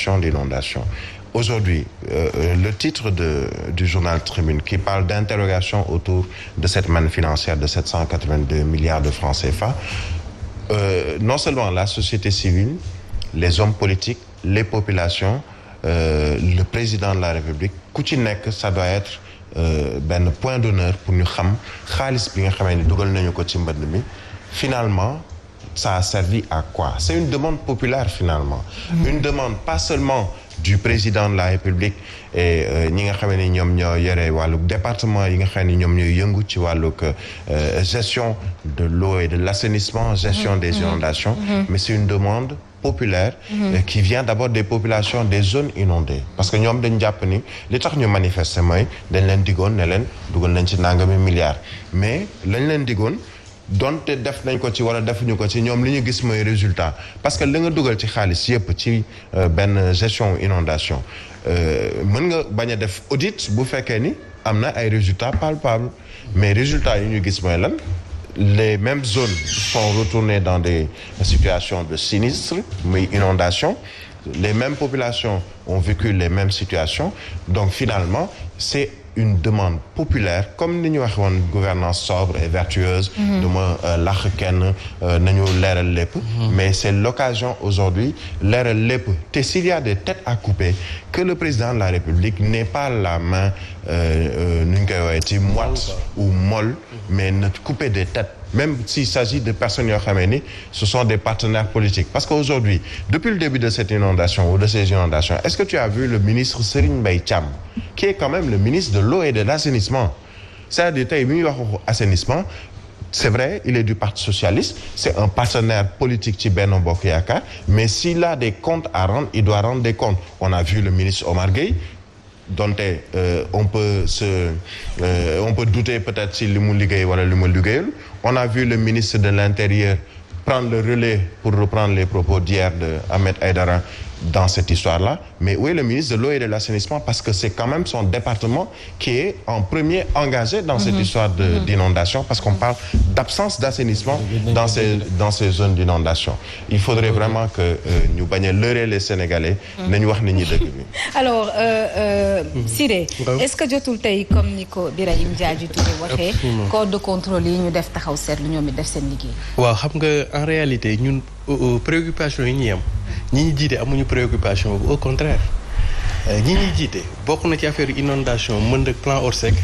situation d'inondation. Aujourd'hui, le titre du journal Tribune qui parle d'interrogation autour de cette manne financière de 782 milliards de francs CFA, non seulement la société civile, les hommes politiques, les populations, le président de la République, ku ci nekk ça doit être benn point d'honneur pour ñu xam xaalis bi nga xamee ni dugal nañu ko ci mbënd mi finalement ça a servi à quoi? C'est une demande populaire finalement. Une demande pas seulement du président de la République et ñi nga xam ne ñoom ñoo yore wàllug département yi nga xam ne ñoom ñooy yëngu ci wàllug gestion de l'eau et de l'assainissement, gestion des inondations, mais c'est une demande populaire qui vient d'abord des populations des zones inondées parce que ñoom dañ jàpp ni li tax ñu manifester mooy dañ leen digoon ne leen dugal nañ ci nangami milliards mais lañ leen digoon donte def nañ ko ci wala defuñu ko ci ñoom li ñu gis mooy résultat parce que li nga dugal ci xaalis yépp ci benn gestion inondation mën nga bañ a def audit bu fekkee ni am na ay résultats palpables mais résultats yi ñu gis mooy lan les mêmes zones sont retournées dans des situations de sinistre muy inondation les mêmes populations ont vécu les mêmes situations donc finalement c'est une demande populaire comme ni ñu wax woon gouvernance sobre et vertueuse du ma làq kenn nañu leeral lépp mais c'est l'occasion aujourd'hui leeral lépp te s'il y a des têtes à couper que le président de la République n'ait pas la main nu ñu koy woowee ci moite ou molle mais ne couper des têtes même s'il s'agit de personnes yoo xamee ni ce sont des partenaires politiques parce qu'aujourd'hui depuis le début de cette inondation ou de ces inondations est-ce que tu as vu le ministre Serigne Mbaye Thiam qui est quand même le ministre de l'eau et de l'assainissement c'est-à-dire tey bi ñuy wax assainissement c'est vrai il est du Parti socialiste c'est un partenaire politique ci Benno Bokk Yaakaar mais s'il a des comptes à rendre il doit rendre des comptes on a vu le ministre Omar Gueye donte on peut douter peut-être si li mu liggéey wala li mu liggéeyul on a vu le ministre de l'Intérieur prendre le relais pour reprendre les propos d'hier de Ahmed Aïdara dans cette histoire-là mais où est le ministre de l'eau et de l'assainissement parce que c'est quand même son département qui est en premier engagé dans cette histoire d'inondation parce qu'on parle d'absence d'assainissement dans ces zones d'inondation il faudrait vraiment que ñu bañ a leurrer les Sénégalais nañu wax nit ñi dëgg bi alors Siré est-ce que jotul tey comme ni ko Birahim Diadji Touré waxee corps de contrôle yi ñu def taxaw seetlu ñoom it def seen liggéey waaw xam nga en réalité ñun préoccupation yi ñuy am ñi ñu jiite amuñu préoccupation au contraire ñi ñuy jiite bokk na ci affaire inondation mën ak plan Orsec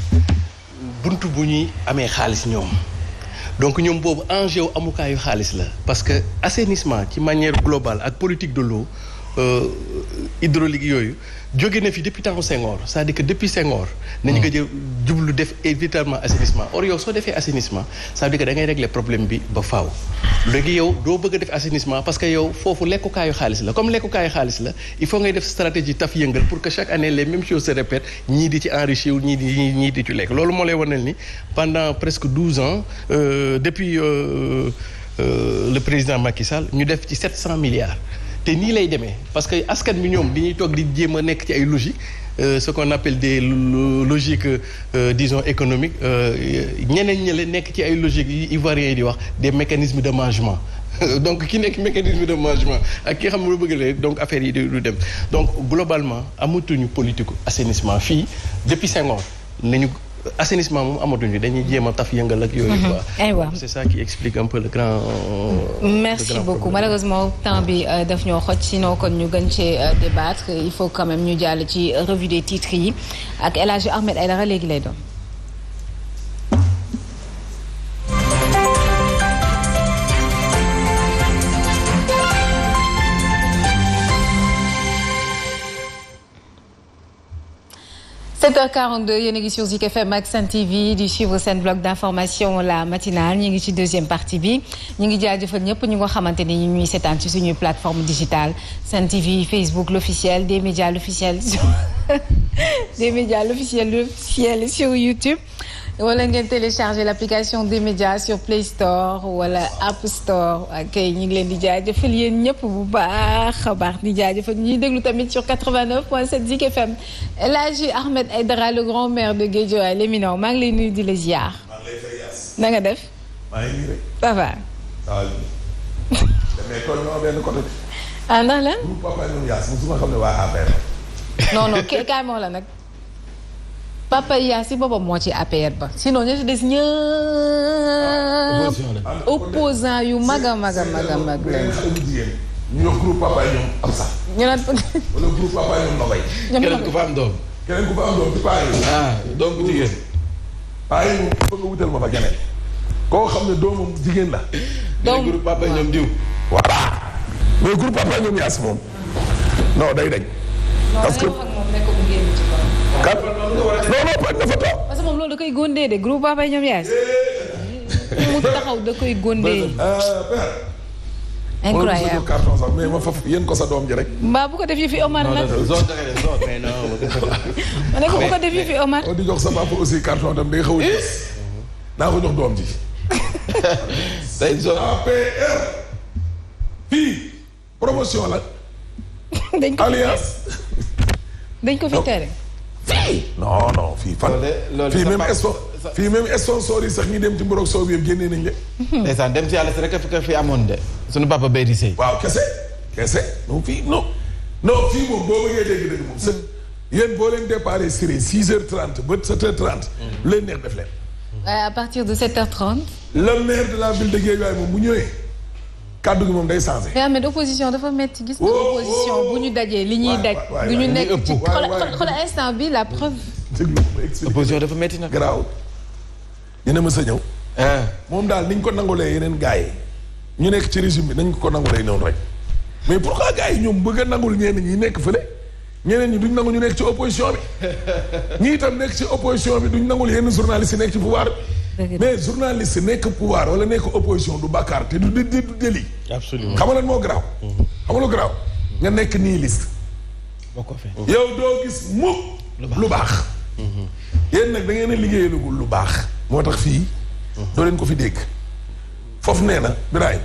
buntu bu ñuy amee xaalis ñoom donc ñoom boobu enjeu amukaayu xaalis la parce que assainissement ci manière globale ak politique de l'eau hydraulique yooyu jóge na fi depuis temps Senghor c'est-à-dire que depuis Senghor nañu nga jël jublu def véritablement assainissement or yow soo defee assainissement ça veut dire que da ngay régler problème bi ba faaw léegi yow doo bëgg a def assainissement parce que yow foofu lekkukaayu xaalis la comme lekkukaayu xaalis la il faut ngay def stratégie taf yëngal pour que chaque année les mêmes choses se répètent ñii di ci enrichir ñii di ci lekk loolu moo lay wanal ni pendant presque 12 ans depuis le président Macky Sall ñu def ci 700 milliards te nii lay demee parce que askan bi ñoom dañuy toog di jéem a nekk ci ay logique ce qu'on appelle des logiques disons économiques ñeneen ñi la nekk ci ay logiques yi ivoiriens yi di wax des mécanismes de mangement donc ki nekk mécanisme de mangement ak ki xam lu bëgg la donc affaire yi du dem donc globalement amatuñu politique assainissement fii depuis Senghor nañu assainissement moom amatuñu dañuy jéem a taf yëngal ak yooyu quoi. C'est ça qui explique un peu le grand. Merci beaucoup malheureusement temps bi daf ñoo xoj sinon kon ñu gën cee débattre il faut quand même ñu jàll ci revue des titres yi ak El Hadji Ahmed Aïdara léegi lay doon. 7h42 yéen a ngi sur Zik FM ak Sen TV di suivre seen bloc d'information la matinale ñu ngi ci deuxième partie bi ñu ngi jaajëfal ñëpp ñu nga xamante ni ñu ñuy seetaan ci suñuy plateforme digitale Sen TV Facebook l'officiel des médias l'officiel l'officiel sur YouTube wala ngeen télécharger l'application des médias sur Play Store wala App Store ok ñu ngi leen di jaajëfal yéen ñëpp bu baax a baax di jaajëfal ñuy déglu tamit sur 89.7 Zik FM El Hadji Ahmed Aïdara le grand maire de Guédiawaye l'éminent maa ngi lay nuyu di la ziar. maa ngi lay fay yaas. na nga def. maa ngi nii rek. ça va. waaw. damay kon non benn côté. ah ndax lan. groupe Papa ñoom Yaas mosuma xam ne waa APR. non kaay moo la nag Papa Yaas si boppam moo ci APR ba sinon ñoo ci des ñëpp opposant yu mag a mag lañ. xale bu jigéen ñu wax groupe Papa ñoom am sax. ñu naan wala groupe Papa ñoom Nogay. keneen ku fa am doom. keneen ku fa am doom ci paa yi. doom bu jigéen. paa yi moom foog nga wutal ma fa keneen. koo xam ne doomam jigéen la. donc groupe Papa ñoom diw. voilà mais groupe Papa ñoom Yaas moom non day dañ. parce que kat non pas dafa toog. parce que moom loolu da koy góondee de groupe Papa ñoom Yaas. mu taxaw da koy góondee. père. incroyable carton sax mais ma faf yéen ko sa doom ji rek. mbaa bu ko def yi fi Omar nag. ma ne ko bu ko def yi fi Omar. di jox sa papa aussi carton tam day xaw a gis. naa ko jox doom ji. day zone APR. fii promotion la. dañ ko alliance. dañ ko fi tere. fii non fii fan. fii même sponsor yi sax ñi dem ci mborog soow bi yëpp génnee nañ de. ndeysaan dem si yàlla si rek fi amoon de sunu papa bay di sëy. waaw kese non fii non fii moom boo bëggee dégg moom sën yéen boo leen déparé Siré 6h30 ba 7h30. lu leen neex def leen. à partir de 7h30. le maire de la ville de Guédiawaye moom bu ñëwee kàddu gi moom day changé. mais Ahmed opposition dafa metti gis nga opposition bu ñu dajee li ñuy daj. du ñu nekk ci xoolal instant bi la preuve. déglu ma expliqué opposition dafa metti nag. garaaw ñu ne ma sa ñëw. moom daal ni ñu ko nangulee yeneen gars yi ñu nekk ci régime bi nañ ko nangulee noonu rek mais pourquoi gars yi ñoom bëgg a nangul ñenn ñi nekk fële ñeneen ñi duñ nangu ñu nekk ci opposition bi ñi itam nekk ci opposition bi duñ nangul yenn journaliste yi nekk ci pouvoir bi. mais journaliste nekk pouvoir wala nekk opposition du bàkkaar te du délit. absolument xam nga lan moo garaaw. xam nga lu garaaw nga nekk nii liste. boo ko fee. yow doo gis mukk lu baax. yéen nag da ngeen a liggéeyalagul lu baax. moo tax fii. doo leen ko fi dégg. foofu nee na Birahim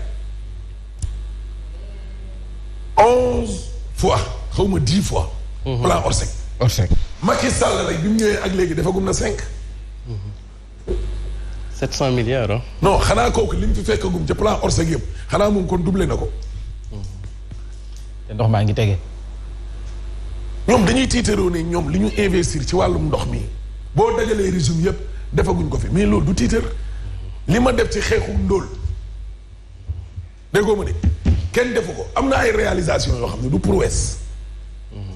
11 fois xaw ma 10 fois. plan Orsec. Macky Sall rek bi mu ñëwee ak léegi defagum na 5. 700 milliards ah. non xanaa kooku li mu fi fekkagum ca plan Orsec yëpp xanaa moom kon doublé na ko. te ndox maa ngi tege. ñoom dañuy tiitaroo ne ñoom li ñu investir ci wàllum ndox mi boo dajalee régime yëpp defaguñ ko fi mais loolu du tiitar li ma def ci xeexu ndóol déggoo ma ne kenn defu ko am na ay réalisation yoo xam ne du prouesse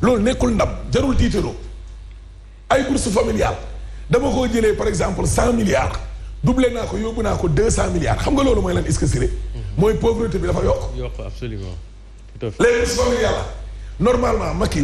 loolu nekkul ndam jarul tiitaroo ay bourse familiale dama koo jëlee par exemple 100 milliards doublé naa ko yóbbu naa ko 200 milliards xam nga loolu mooy lan est-ce que Siré mooy pauvreté bi dafa yokk. absolument. les bourses familiales normalement Macky